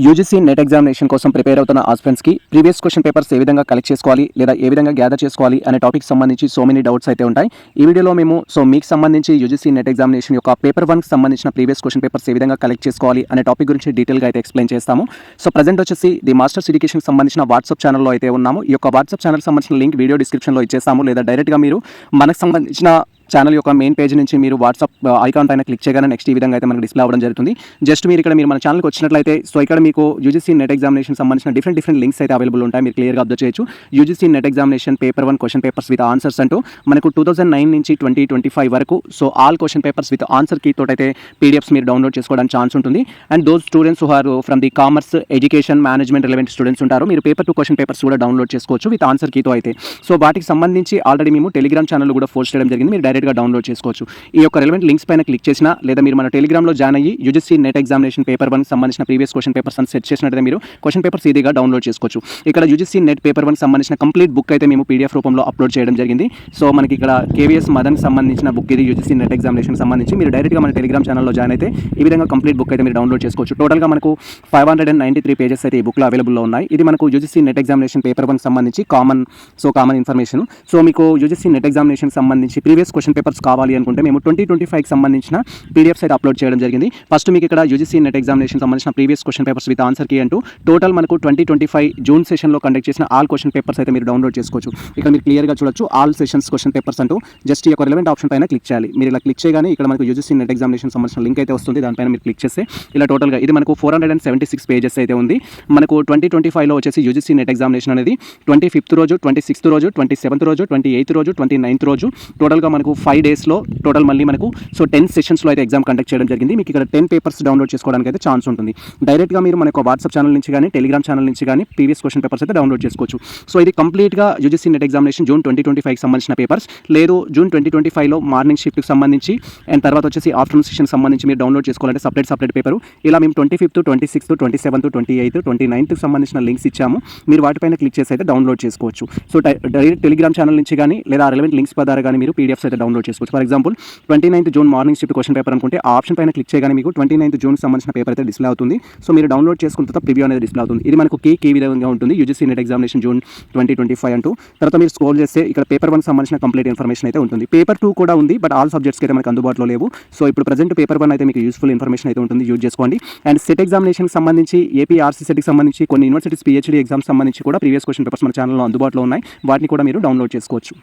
UGC NET examination కోసం prepare అవుతున్న ఆస్పిరెంట్స్కి previous question papers ఏ విధంగా కలెక్ట్ చేసుకోవాలి లేదా ఏ విధంగా గ్యాదర్ చేసుకోవాలి అనే టాపిక్ సంబంధించి సో మెనీ డౌట్స్ అయితే ఉంటాయి. ఈ వీడియోలో మేము మీకు సంబంధించి యూజీసీ నెట్ ఎగ్జామినేషన్ యొక్క పేపర్ 1కి సంబంధించిన ప్రీవియస్ క్వశ్చన్ పేపర్స్ ఏ విధంగా కలెక్ట్ చేసుకోవాలి అనే టాపిక్ గురించి డీటెయిల్గా అయితే ఎక్స్ప్లెయిన్ చేస్తాము. సో ప్రజెంట్ వచ్చేసి ది మాస్టర్స్ ఎడ్యుకేషన్కి సంబంధించిన వాట్సాప్ ఛానల్లో అయితే ఉన్నాము. ఈ యొక్క వాట్సాప్ ఛానల్ సంబంధించిన లింక్ వీడియో డిస్క్రిప్షన్లో ఇచ్చేస్తాము, లేదా డైరెక్ట్గా మీరు మనకు సంబంధించిన ఛానల్ యొక్క మెయిన్ పేజ్ నుంచి మీరు వాట్సాప్ ఐకాన్ పైన క్లిక్ చేయగానే నెక్స్ట్ ఈ విధంగా అయితే మనకు డిస్ప్లే అవ్వడం జరుగుతుంది. జస్ట్ మీరు మన ఛానల్కి వచ్చినట్లయితే సో ఇక్కడ మీకు యూజీసీ నెట్ ఎగ్జామినేషన్ సంబంధించిన డిఫరెంట్ లింక్స్ అయితే అవైలబుల్ ఉంటాయి. మీరు క్లియర్గా అబ్జర్వ్ చేయొచ్చు. UGC NET examination paper 1 question papers with answers అంటూ మనకు 2009 నుంచి 2025 వరకు so all question papers with answer key తోటి అయితే పీడిఎఫ్స్ మీరు డౌన్లోడ్ చేసుకోవడానికి ఛాన్స్ ఉంటుంది. And those students who are from the commerce, education, management relevant students ఉంటారు. మీరు పేపర్ 2 క్వశ్చన్ పేపర్స్ కూడా డౌన్లోడ్ చేసుకోవచ్చు విత్ ఆన్సర్ కీతో అయితే. సో వాటికి సంబంధించి ఆల్రెడీ మేము టెలిగ్రామ్ ఛానల్ కూడా పోస్ట్ చేయడం జరిగింది. మీరు డైరెక్ట్గా డౌన్లోడ్ చేసుకోవచ్చు. ఈ యొక్క రెలవెంట్ లింక్స్ పైన క్లిక్ చేసినా లేదా మీరు మన టెలిగ్రామ్లో జాయిన్ అయ్యి యూజీసీ నెట్ ఎగ్జామినేషన్ పేపర్ 1 సంబంధించిన ప్రీవియస్ క్వశ్చన్ పేపర్స్ అని సెట్ చేసినట్లయితే మీరు క్వశ్చన్ పేపర్స్ ఈజీగా డౌన్లోడ్ చేసుకోవచ్చు. ఇక్కడ యూజీసీ నెట్ పేపర్ 1 సంబంధించిన కంప్లీట్ బుక్ అయితే మేము పీడిఎఫ్ రూపంలో అప్లోడ్ చేయడం జరిగింది. సో మనకి ఇక్కడ కేవీఎస్ మదన్ సంబంధించిన బుక్ ఇది యూజీసీ నెట్ ఎగ్జామినేషన్ సంబంధించి. మీరు డైరెక్ట్గా మన టెలిగ్రామ్ ఛానల్లో జాయిన్ అయితే ఈ విధంగా కంప్లీట్ బుక్ అయితే మీరు డౌన్లోడ్ చేసుకోవచ్చు. టోటల్గా మనకు 593 పేజెస్ అయితే ఈ బుక్లో అవైలబుల్లో ఉన్నాయి. ఇది మనకు యూజీసీ నెట్ ఎగ్జామినేషన్ పేపర్ 1 సంబంధించి కామన్ ఇన్ఫర్మేషన్. సో మీకు యూజీసీ నెట్ ఎగ్జామినేషన్ సంబంధించి ప్రీవియస్ క్వశ్చన్ పేపర్స్ కావాలి అనుకుంటే మేము 2025కి సంబంధించిన పీడిఎఫ్స్ అయితే అప్లోడ్ చేయడం జరిగింది. ఫస్ట్ మీకు ఇక్కడ యూజీసీ నెట్ ఎగ్జామినేషన్ సంబంధించిన previous question papers with answer key అంటూ టోటల్ మనకు 2025 జూన్ సెషన్లో కండక్ట్ చేసిన ఆల్ క్వశ్చన్ పేపర్స్ అయితే మీరు డౌన్లోడ్ చేసుకోవచ్చు. ఇక్కడ మీరు క్లియర్గా చూడొచ్చు ఆల్ సెషన్స్ క్వశ్చన్ పేపర్స్ అంటూ జస్ట్ ఈ యొక్క రిలవెంట్ ఆప్షన్ పైన క్లిక్ చేయాలి. మీరు ఇలా క్లిక్ చేయగానే ఇక్కడ మనకు యూజీసీ నెట్ ఎగ్జామినేషన్ సంబంధించిన లింక్ అయితే వస్తుంది. దానిపైన మీరు క్లిక్ చేస్తే ఇలా టోటల్గా ఇది మనకు 476 పేజెస్ అయితే ఉంది. మనకు 2025లో వచ్చేసి యూజీసీ నెట్ ఎగ్జామినేషన్ అనేది 25th రోజు, 26th రోజు, 27th రోజు, 28th రోజు, 29th రోజు టోటల్గా మనకు 5 డేస్లో టోటల్ మళ్ళీ మనకు 10 సెషన్స్లో అయితే ఎగ్జామ్ కండక్ట్ చేయడం జరిగింది. మీకు ఇక్కడ 10 పేపర్స్ డౌన్లోడ్ చేసుకోవడానికి అయితే ఛాన్స్ ఉంటుంది. డైరెక్ట్గా మీరు మన వాట్సాప్ ఛానల్ నుంచి కానీ టెలిగ్రామ్ ఛానల్ నుంచి కానీ ప్రీవియస్ క్వశ్చన్ పేపర్స్ అయితే డౌన్లోడ్ చేసుకోవచ్చు. సో ఇది కంప్లీట్గా యూజీసీ నెట్ ఎగ్జామినేషన్ జూన్ 2025కి సంబంధించిన పేపర్స్. లేదు జూన్ 2025లో మార్నింగ్ షిఫ్ట్కి సంబంధించి అండ్ తర్వాత వచ్చేసి ఆఫ్టర్నూన్ సెషన్ సంబంధించి మీరు డౌన్లోడ్ చేసుకోవాలంటే సపరేట్ పేపరు ఇలా మేము 25th, 26th, 27th, 28th, 29th సంబంధించిన లింక్స్ ఇచ్చాము. మీరు వాటిపైన క్లిక్ చేసి అయితే డౌన్లోడ్ చేసుకోవచ్చు. సో డైరెక్ట్ టెలిగ్రామ్ ఛానల్ నుంచి కానీ లేదా రెలవెంట్ లింక్స్ ద్వారా కానీ మీరు పీడిఎఫ్స్ అయితే డౌన్లోడ్ చేసుకోవచ్చు. For example 29th June morning shift question paper అనుకుంటే ఆ ఆప్షన్ పైన క్లిక్ చేయగానే మీకు 29th జూన్ సంబంధించిన పేపర్ అయితే డిస్ప్లే అవుతుంది. సో మీరు డౌన్లోడ్ చేసుకున్న తర్వాత ప్రివ్యూ అనేది డిస్ప్లే అవుతుంది. ఇది మనకు కీ విధంగా ఉంటుంది యూజీసీ నెట్ ఎగ్జామినేషన్ జూన్ 2025 అంటూ. తర్వాత మీరు స్క్రోల్ చేస్తే ఇక్కడ పేపర్ 1 సంబంధించిన కంప్లీట్ ఇన్ఫర్మేషన్ అయితే ఉంటుంది. పేపర్ 2 కూడా ఉంది, బట్ ఆల్ సబ్జెక్ట్స్కి అయితే మనకు అందుబాటులో లేవు. సో ఇప్పుడు ప్రజెంట్ పేపర్ 1 అయితే మీకు యూస్ఫుల్ ఇన్ఫర్మేషన్ అయితే ఉంటుంది, యూజ్ చేసుకోండి. అండ్ సెట్ ఎగ్జామినేషన్కి సంబంధించి ఏపీ ఆర్సీసెట్కి సంబంధించి కొన్ని యూనివర్సిటీస్ PhD ఎగ్జామ్స్ సంబంధించి కూడా ప్రీవియస్ క్వశ్చన్ పేపర్స్ మన ఛానల్లో అందుబాటులో ఉన్నాయి. వాటిని కూడా మీరు డౌన్లోడ్ చేసుకోవచ్చు.